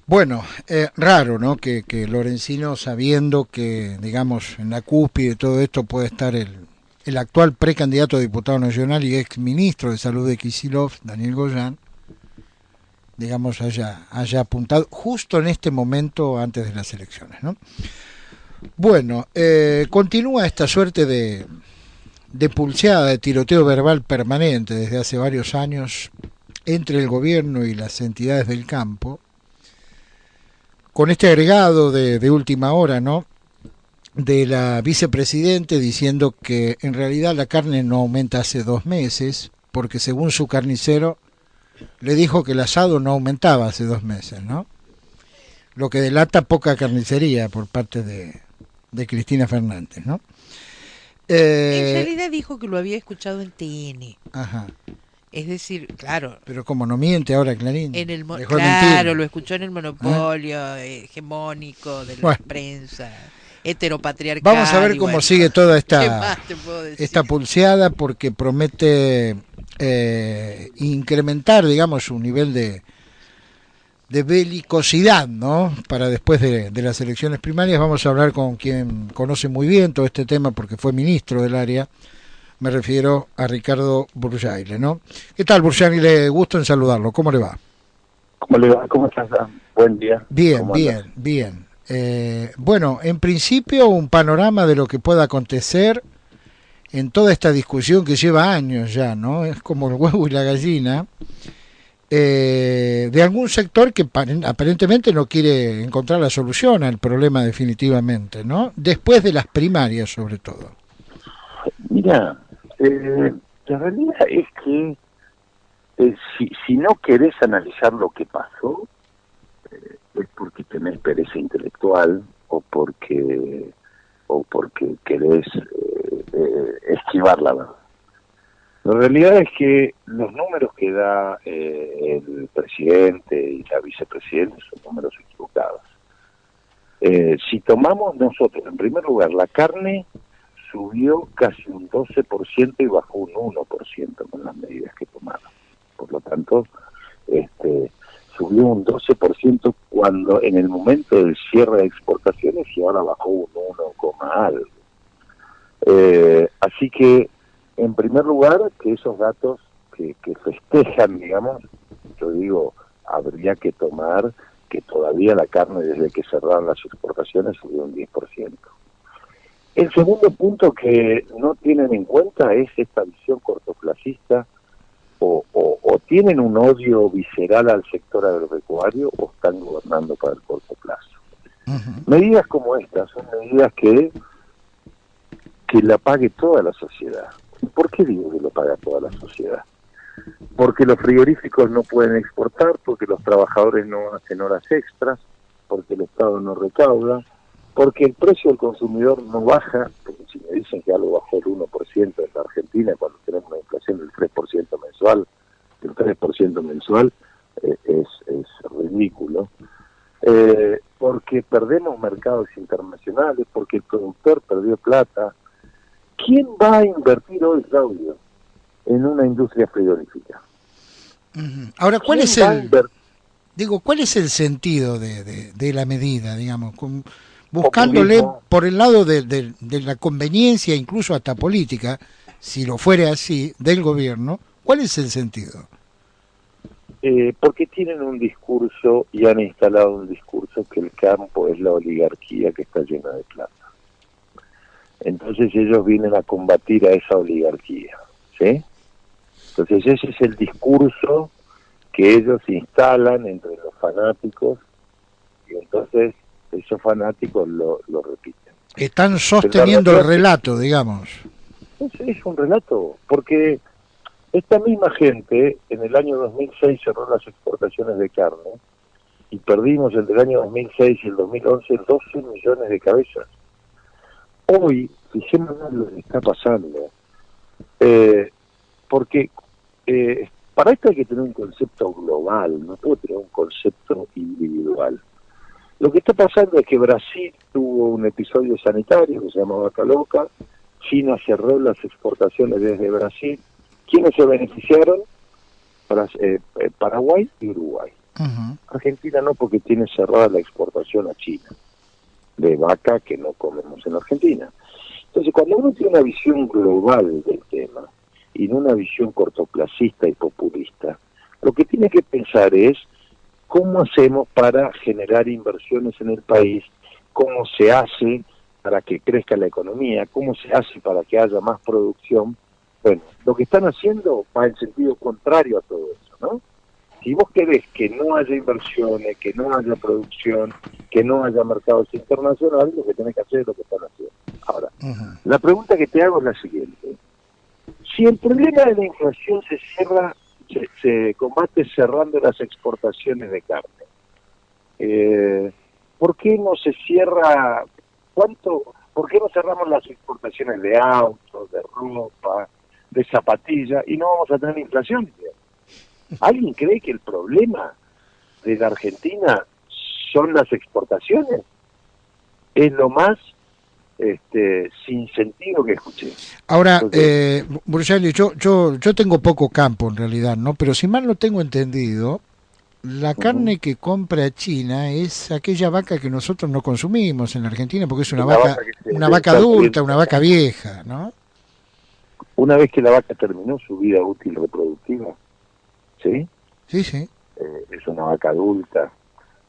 Bueno, raro, ¿no? Que Lorenzino, sabiendo que, digamos, en la cúspide de todo esto puede estar el actual precandidato a diputado nacional y ex ministro de Salud de Kicillof, Daniel Goyan, digamos, haya apuntado justo en este momento antes de las elecciones, ¿no? Bueno, continúa esta suerte de pulseada, de tiroteo verbal permanente desde hace varios años entre el gobierno y las entidades del campo, con este agregado de última hora, ¿no? De la vicepresidente diciendo que en realidad la carne no aumenta hace 2 meses, porque según su carnicero le dijo que el asado no aumentaba hace 2 meses, ¿no? Lo que delata poca carnicería por parte de Cristina Fernández, ¿no? En Eh, realidad dijo que lo había escuchado en TN. ajá. Es decir, claro, Pero como no miente ahora Clarín, dejó de mentir. claro, lo escuchó en el ¿Eh? monopolio hegemónico de la Bueno, prensa, vamos a heteropatriarcal ver y cómo bueno, sigue toda ¿qué más te puedo esta decir? pulseada, porque promete incrementar, digamos, su nivel de belicosidad, ¿no? Para después de las elecciones primarias. Vamos a hablar con quien conoce muy bien todo este tema porque fue ministro del área. Me refiero a Ricardo Burjaile, ¿no? ¿Qué tal, Burjaile? Gusto en saludarlo. ¿Cómo le va? ¿Cómo le va? ¿Cómo estás? Buen día. Bien, ¿Cómo andas? bien, bien. Bueno, en principio un panorama de lo que pueda acontecer en toda esta discusión que lleva años ya, ¿no? Es como el huevo y la gallina, de algún sector que aparentemente no quiere encontrar la solución al problema definitivamente, ¿no? Después de las primarias, sobre todo. Mira, la realidad es que si no querés analizar lo que pasó, es porque tenés pereza intelectual o porque querés esquivar la verdad. La realidad es que los números que da el presidente y la vicepresidenta son números equivocados. Si tomamos nosotros, en primer lugar, la carne subió casi un 12% y bajó un 1% con las medidas que tomaron. Por lo tanto, subió un 12% cuando en el momento del cierre de exportaciones y ahora bajó un 1, algo. Así que, en primer lugar, que esos datos que festejan, digamos, yo digo, habría que tomar que todavía la carne desde que cerraron las exportaciones subió un 10%. El segundo punto que no tienen en cuenta es esta visión cortoplacista o tienen un odio visceral al sector agropecuario o están gobernando para el corto plazo. Uh-huh. Medidas como estas son medidas que la pague toda la sociedad. ¿Por qué digo que lo paga toda la sociedad? Porque los frigoríficos no pueden exportar, porque los trabajadores no hacen horas extras, porque el Estado no recauda, porque el precio del consumidor no baja, porque si me dicen que algo bajó el 1% en la Argentina cuando tenemos una inflación del 3% mensual, el 3% mensual es ridículo, porque perdemos mercados internacionales, porque el productor perdió plata. ¿Quién va a invertir hoy, Claudio, en una industria frigorífica? Uh-huh. Ahora, ¿cuál ¿Quién es va a el, invertir? digo, cuál es el sentido de la medida, digamos, buscándole Populismo. por el lado de la conveniencia, incluso hasta política, si lo fuere así, del gobierno? ¿Cuál es el sentido? Porque tienen un discurso y han instalado un discurso que el campo es la oligarquía que está llena de plata. Entonces ellos vienen a combatir a esa oligarquía, ¿sí? Entonces ese es el discurso que ellos instalan entre los fanáticos y entonces esos fanáticos lo repiten. Están Pero la sosteniendo el realidad relato, digamos. es un relato, porque esta misma gente en el año 2006 cerró las exportaciones de carne y perdimos entre el año 2006 y el 2011 12 millones de cabezas. Hoy, fijémonos lo que está pasando, porque para esto hay que tener un concepto global, no puede tener un concepto individual. Lo que está pasando es que Brasil tuvo un episodio sanitario que se llama vaca loca, China cerró las exportaciones desde Brasil. ¿Quiénes se beneficiaron? Paraguay y Uruguay. Ujú. Argentina no, porque tiene cerrada la exportación a China de vaca que no comemos en Argentina. Entonces, cuando uno tiene una visión global del tema y no una visión cortoplacista y populista, lo que tiene que pensar es cómo hacemos para generar inversiones en el país, cómo se hace para que crezca la economía, cómo se hace para que haya más producción. Bueno, lo que están haciendo va en sentido contrario a todo eso, ¿no? Si vos querés que no haya inversiones, que no haya producción, que no haya mercados internacionales, lo que tenés que hacer es lo que están haciendo. Ahora, Ujú. la pregunta que te hago es la siguiente. Si el problema de la inflación se combate cerrando las exportaciones de carne, ¿por qué no se cierra, por qué no cerramos las exportaciones de autos, de ropa, de zapatillas y no vamos a tener inflación? ¿Alguien cree que el problema de la Argentina son las exportaciones? Es lo más sin sentido que escuché. Ahora, Entonces, Bruciali, yo tengo poco campo en realidad, ¿no? Pero si mal no tengo entendido, la ujú, carne que compra China es aquella vaca que nosotros no consumimos en la Argentina porque es es la vaca que se una debe vaca estar adulta, muriendo una de vaca hambre. vieja, ¿no? Una vez que la vaca terminó su vida útil reproductiva, ¿sí? Sí, sí. Es una vaca adulta.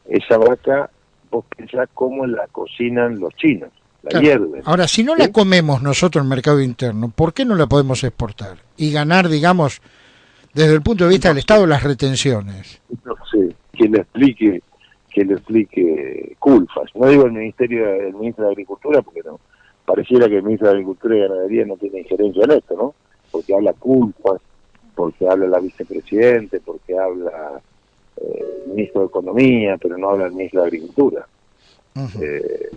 Esa vaca, vos pensás cómo la cocinan los chinos, la Claro. hierven, Ahora, si no la ¿sí? comemos nosotros en el mercado interno, ¿por qué no la podemos exportar? Y ganar, digamos, desde el punto de vista No del Estado, sé, las retenciones. no sé, que le explique Culfas. No digo el ministro de Agricultura, porque no, pareciera que el ministro de Agricultura y Ganadería no tiene injerencia en esto, ¿no? Porque habla Culfas, porque habla la vicepresidente, porque habla el ministro de Economía, pero no habla el ministro de Agricultura. Ujú. Eh,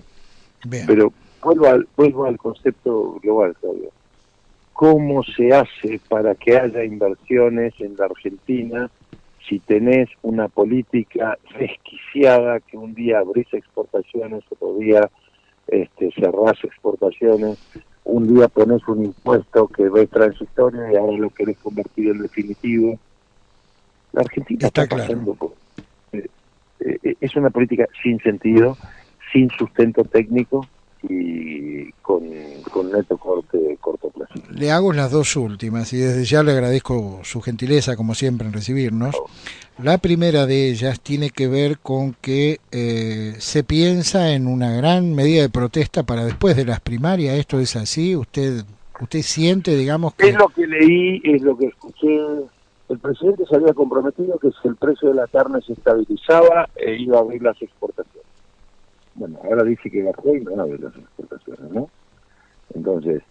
Bien. pero vuelvo al concepto global, Claudio. ¿Cómo se hace para que haya inversiones en la Argentina si tenés una política desquiciada que un día abrís exportaciones, otro día cerrás exportaciones, un día pones un impuesto que ves transitorio y ahora lo querés convertir en definitivo? La Argentina está Está claro. pasando por... es una política sin sentido, sin sustento técnico y con neto cortoplacista. Le hago las dos últimas y desde ya le agradezco su gentileza, como siempre, en recibirnos. La primera de ellas tiene que ver con que se piensa en una gran medida de protesta para después de las primarias. ¿Esto es así? ¿Usted siente, digamos, Es que lo que leí, es lo que escuché. El presidente se había comprometido que si el precio de la carne se estabilizaba, iba a abrir las exportaciones. Bueno, ahora dice que bajó y no abre las exportaciones, ¿no? Entonces,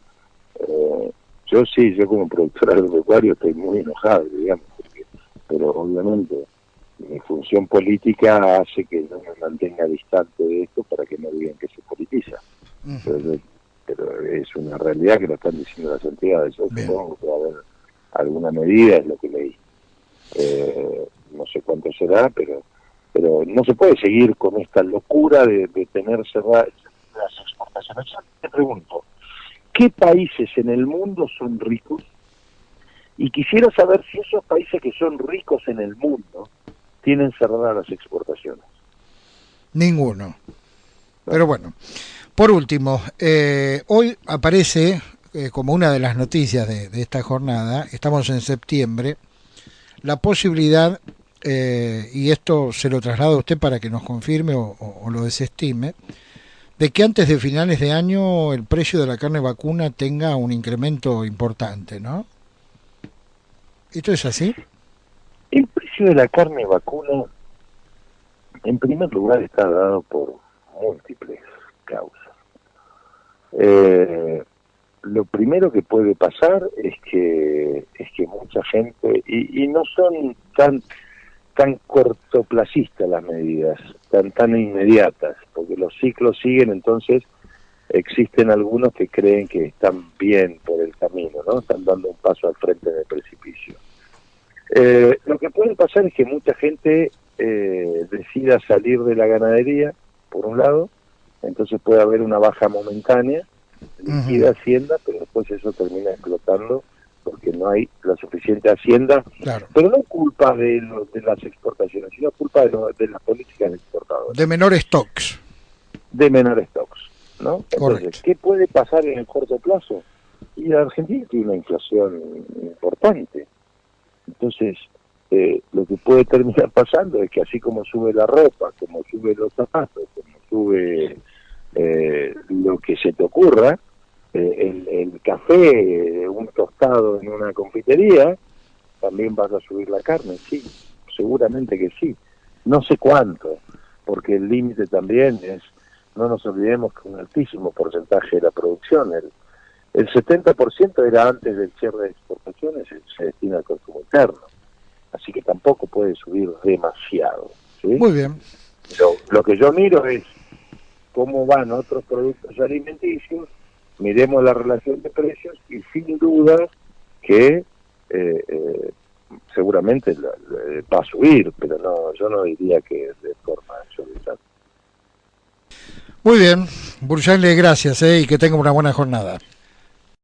eh, yo como productor agropecuario estoy muy enojado, digamos, pero obviamente mi función política hace que yo me mantenga distante de esto para que no digan que se politiza. Ujú. Pero, pero es una realidad que lo están diciendo las entidades. Yo Bien, supongo que va a haber alguna medida, es lo que leí. No sé cuánto será, pero no se puede seguir con esta locura de tener cerradas las exportaciones. Yo te pregunto, ¿qué países en el mundo son ricos? Y quisiera saber si esos países que son ricos en el mundo tienen cerradas las exportaciones. ninguno. Bueno, Pero bueno, por último, hoy aparece como una de las noticias de esta jornada, estamos en septiembre, la posibilidad, y esto se lo traslado a usted para que nos confirme o lo desestime, de que antes de finales de año el precio de la carne vacuna tenga un incremento importante, ¿no? ¿Esto es así? el precio de la carne vacuna, en primer lugar, está dado por múltiples causas. Eh, lo primero que puede pasar es que mucha gente, y no son tan cortoplacistas las medidas, tan inmediatas, porque los ciclos siguen, entonces existen algunos que creen que están bien por el camino, ¿no? Están dando un paso al frente del precipicio. Lo que puede pasar es que mucha gente decida salir de la ganadería, por un lado, entonces puede haber una baja momentánea, Ujú. liquida Hacienda, pero después eso termina explotando porque no hay la suficiente hacienda, Claro. pero no culpa de las exportaciones, sino culpa de las políticas de exportadores, De menores stocks. de menores stocks, ¿no? Correcto. Entonces, ¿qué puede pasar en el corto plazo? Y la Argentina tiene una inflación importante. Entonces, lo que puede terminar pasando es que así como sube la ropa, como sube los zapatos, como sube lo que se te ocurra, el café, un tostado en una confitería, también vas a subir la carne, sí, seguramente que sí. No sé cuánto, porque el límite también es, no nos olvidemos que un altísimo porcentaje de la producción, el 70% era antes del cierre de exportaciones, se destina al consumo interno. Así que tampoco puede subir demasiado, ¿sí? Muy bien. Lo que yo miro es cómo van otros productos alimenticios, miremos la relación de precios y sin duda que seguramente va a subir, pero no, yo no diría que de forma exorbitante. Muy bien. Burjaile, gracias, y que tenga una buena jornada.